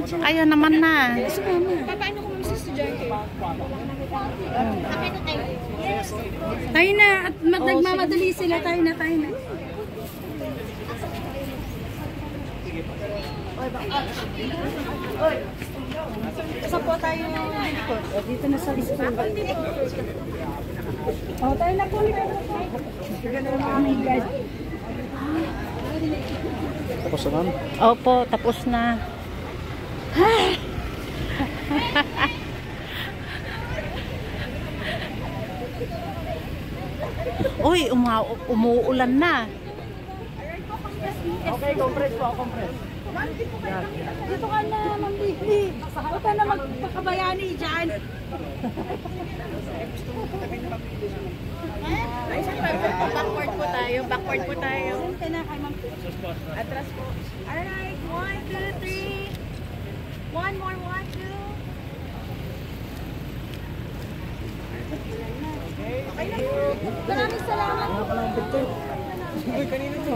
Ayaw naman na. Paano ko sa estudyante? Tayo na. At nagmamadali sila. Tayo na. Saan po tayo likod? Dito na sa school. Tayo na po. Tapos na ma'am? Opo, tapos na. Uy, umuulan na. Okay, compress po, compress. Dito ka na, Ma'am Bibi. Huwag ka na magpakabayani dyan. Backward po tayo. Sente na kay Ma'am. Atras po. Alright, 1, 2, 3. One more, 1, 2. Okay na po. Maraming salamat. Uy, kanina to.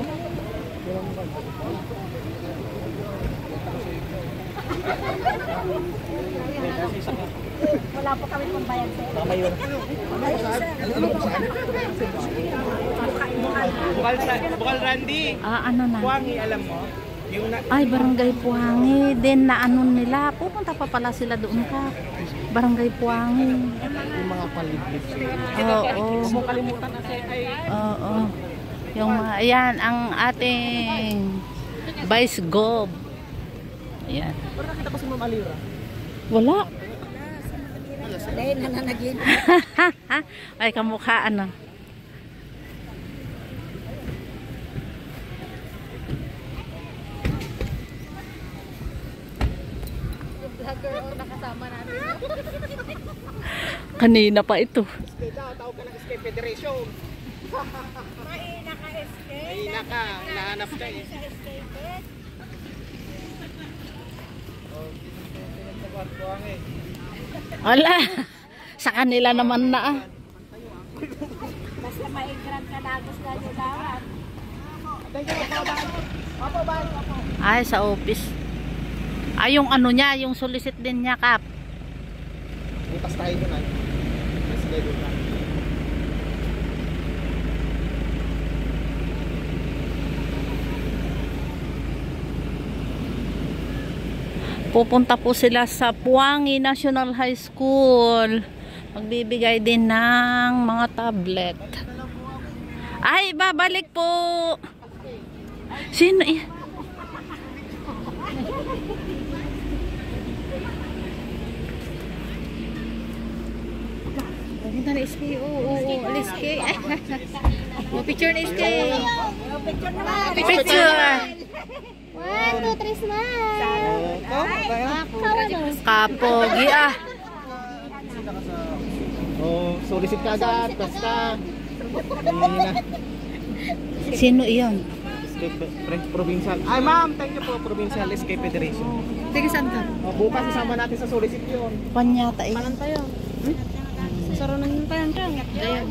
Wala po kami pambayad sir. Tama yun. Bukal Randy. Ano na? Puwangi, alam mo? Yung Ay, Barangay Puwangi. Then na ano nila. Pupunta pa pala sila doon ka. Barangay Puwangi. yung mga palibig. Oo. Huwag mo kalimutan kasi ay... Oo. Yung mga, ayan, ang ating Vice Gov. Ayan. Pero nakita ko si Ma'am Alira. Wala. Dahil nananagin. Ay, kamukha ano. Vlogger or nakasama natin. Kanina pa ito. Tawag ka ng Escape Federation. May naka-escape. Mahina ka, nahanap ka eh. Wala. Sa kanila naman na. Basta may grab ka na agos na yung dawan. Ay, sa office. Ay, yung ano niya, yung solicit din niya, Kap. Lipas tayo doon ay. Sige doon na. Pupunta po sila sa Puwangi National High School. Magbibigay din ng mga tablet. Ay, babalik po. Sino eh? Punta na SK. Oo, SK. Picture na SK. Picture. 1, 2, 3, smile. Kapogi ah. Oh, solicit ka agad, basta. Mahina. Sino iyon? Escape Provincial. Ay ma'am, thank you po, Provincial Escape Federation. Tiga saan ka? Oh, bukas isama natin sa solicit yun. Panyata eh. Panan tayo. Saro na yung tayo. Ayan.